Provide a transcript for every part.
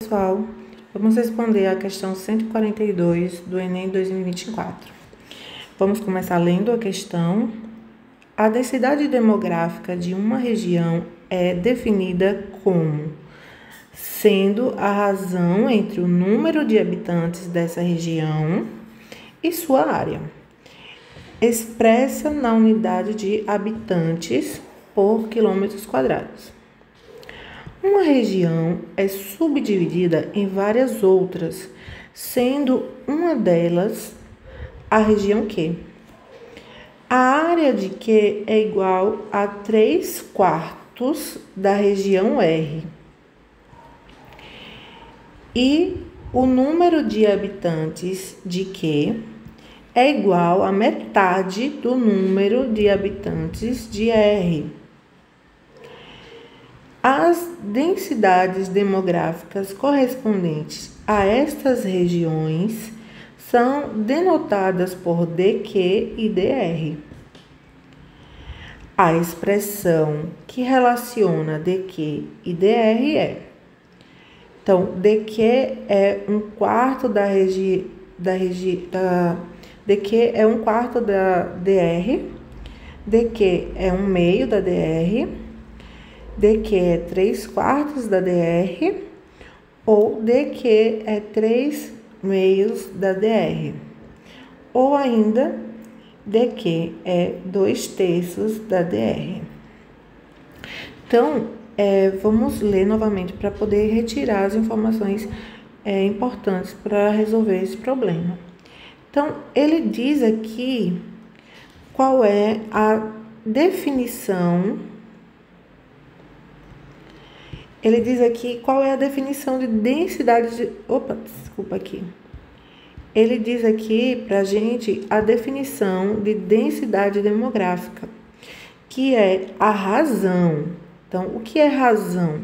Pessoal, vamos responder a questão 142 do Enem 2024. Vamos começar lendo a questão. A densidade demográfica de uma região é definida como sendo a razão entre o número de habitantes dessa região e sua área, expressa na unidade de habitantes por quilômetros quadrados. Uma região é subdividida em várias outras, sendo uma delas a região Q. A área de Q é igual a 3/4 da região R. E o número de habitantes de Q é igual a metade do número de habitantes de R. As densidades demográficas correspondentes a estas regiões são denotadas por dQ e dR. A expressão que relaciona dQ e dR é: então, dQ é 1/4 dQ é 1/4 da dR, dQ é 1/2 da dR, dQ é 3/4 da dR, ou dQ é 3/2 da dR, ou ainda dQ é 2/3 da dR. Então, vamos ler novamente para poder retirar as informações importantes para resolver esse problema. Então, ele diz aqui qual é a definição. Ele diz aqui qual é a definição de densidade de... Ele diz aqui pra gente a definição de densidade demográfica, que é a razão. Então, o que é razão?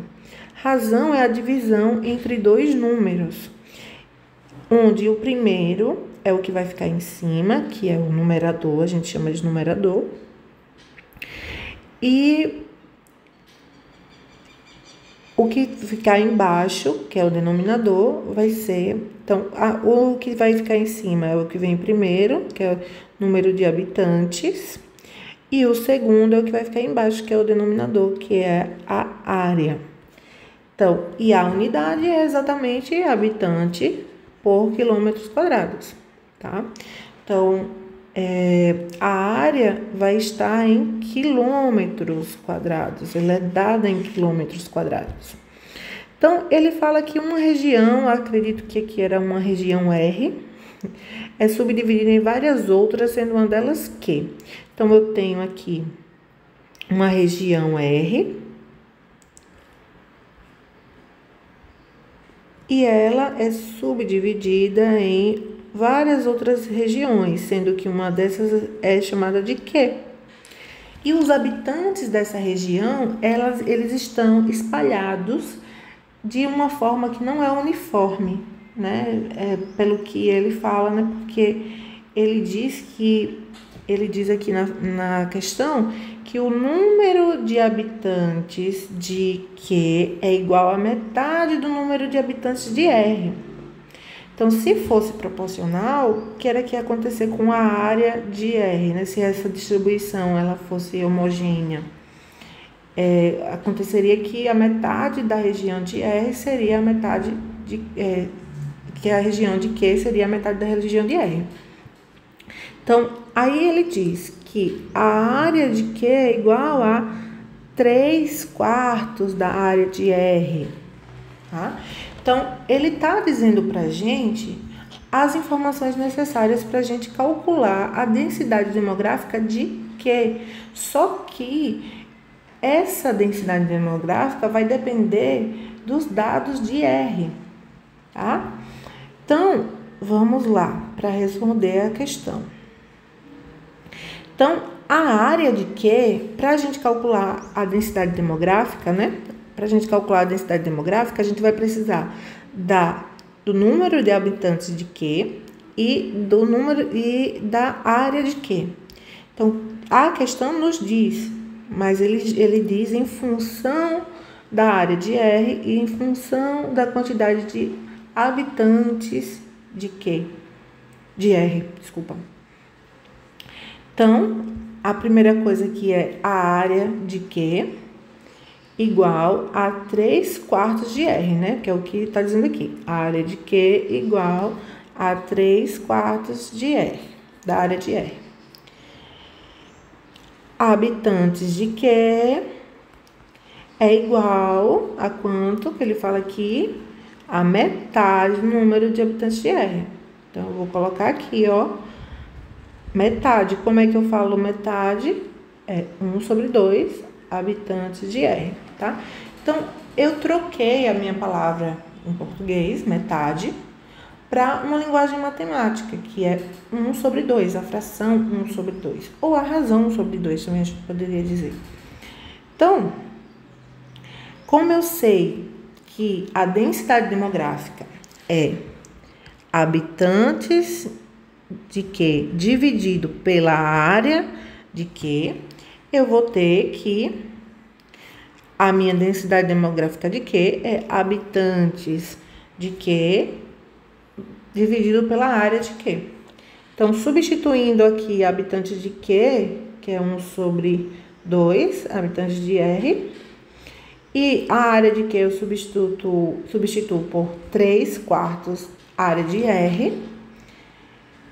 Razão é a divisão entre dois números, onde o primeiro é o que vai ficar em cima, que é o numerador, a gente chama de numerador, e o que ficar embaixo, que é o denominador, vai ser... Então, o que vai ficar em cima é o que vem primeiro, que é o número de habitantes. E o segundo é o que vai ficar embaixo, que é o denominador, que é a área. Então, e a unidade é exatamente habitante por quilômetros quadrados, tá? Então, a área vai estar em quilômetros quadrados, ela é dada em quilômetros quadrados. Então, ele fala que uma região, acredito que aqui era uma região R, é subdividida em várias outras, sendo uma delas Q. Então, eu tenho aqui uma região R, e ela é subdividida em várias outras regiões, sendo que uma dessas é chamada de Q. E os habitantes dessa região, eles estão espalhados de uma forma que não é uniforme, né? Pelo que ele fala, né? Porque ele diz aqui na questão que o número de habitantes de Q é igual a metade do número de habitantes de R. Então, se fosse proporcional, o que era que ia acontecer com a área de R, né? Se essa distribuição ela fosse homogênea, aconteceria que a metade da região de R seria a metade que a região de Q seria a metade da região de R. Então, aí ele diz que a área de Q é igual a 3/4 da área de R, tá? Então, ele está dizendo para a gente as informações necessárias para a gente calcular a densidade demográfica de Q. Só que essa densidade demográfica vai depender dos dados de R, tá? Então, vamos lá para responder a questão. Então, a área de Q, para a gente calcular a densidade demográfica, né? Para a gente calcular a densidade demográfica, a gente vai precisar do número de habitantes de Q e do número e da área de Q. Então, a questão nos diz, mas ele diz em função da área de R e em função da quantidade de habitantes de Q. De R, desculpa. Então, a primeira coisa aqui é a área de Q igual a 3/4 de R, né? Que é o que está dizendo aqui. A área de Q igual a 3/4 de R, da área de R. Habitantes de Q é igual a quanto que ele fala aqui? A metade do número de habitantes de R. Então, eu vou colocar aqui, ó, metade. Como é que eu falo metade? É 1/2 habitantes de R, tá? Então, eu troquei a minha palavra em português, metade, para uma linguagem matemática, que é 1/2, a fração 1/2, ou a razão 1/2, também a gente poderia dizer. Então, como eu sei que a densidade demográfica é habitantes de Q dividido pela área de Q, eu vou ter que a minha densidade demográfica de Q é habitantes de Q dividido pela área de Q. Então, substituindo aqui habitantes de Q, que é 1/2, habitantes de R, e a área de Q eu substituo por 3/4 área de R.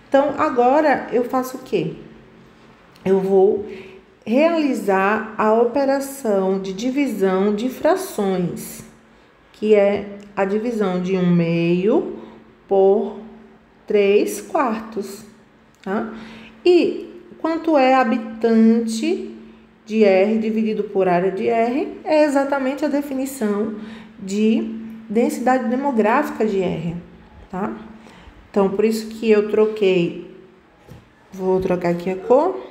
Então, agora eu faço o quê? Eu vou realizar a operação de divisão de frações, que é a divisão de 1/2 por 3/4, tá? E quanto é habitante de R dividido por área de R? É exatamente a definição de densidade demográfica de R, tá? Então, por isso que eu troquei, vou trocar aqui a cor,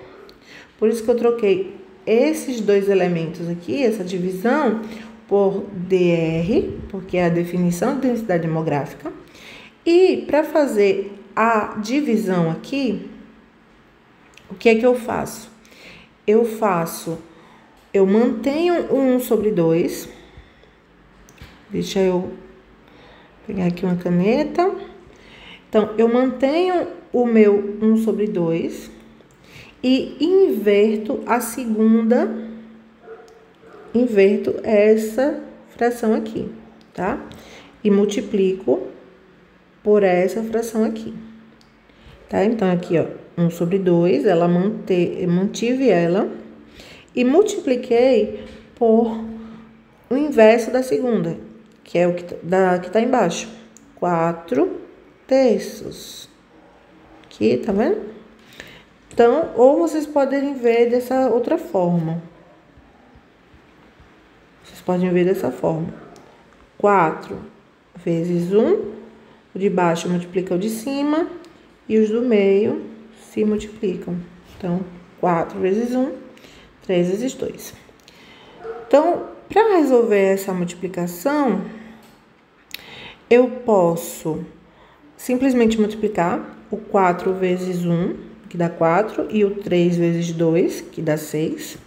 por isso que eu troquei esses dois elementos aqui, essa divisão, por DR, porque é a definição de densidade demográfica. E para fazer a divisão aqui, o que é que eu faço? Eu mantenho o 1/2. Deixa eu pegar aqui uma caneta. Então, eu mantenho o meu 1/2 e inverto inverto essa fração aqui, tá? E multiplico por essa fração aqui, tá? Então, aqui, ó, 1/2, mantive ela e multipliquei por o inverso da segunda, que é o que tá embaixo, 4/3. Aqui, tá vendo? Então, ou vocês podem ver dessa outra forma. Vocês podem ver dessa forma. 4 vezes 1, o de baixo multiplica o de cima e os do meio se multiplicam. Então, 4 vezes 1, 3 vezes 2. Então, para resolver essa multiplicação, eu posso simplesmente multiplicar o 4 vezes 1, que dá 4, e o 3 vezes 2, que dá 6.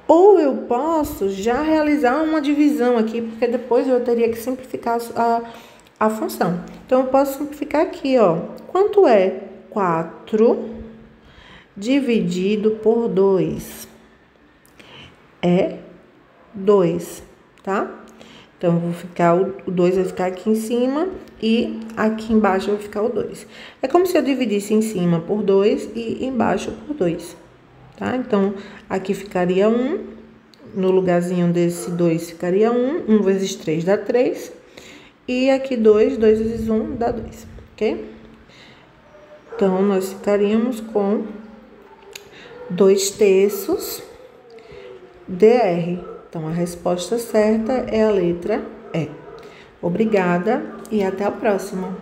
Ou eu posso já realizar uma divisão aqui, porque depois eu teria que simplificar a função. Então, eu posso simplificar aqui, ó. Quanto é 4 dividido por 2? É 2, tá? Então, o 2 vai ficar aqui em cima e aqui embaixo vai ficar o 2. É como se eu dividisse em cima por 2 e embaixo por 2, tá? Então, aqui ficaria 1, no lugarzinho desse 2 ficaria 1, 1 vezes 3 dá 3, e aqui 2, 2 vezes 1 dá 2, ok? Então, nós ficaríamos com 2/3 dr. Então, a resposta certa é a letra E. Obrigada e até a próxima.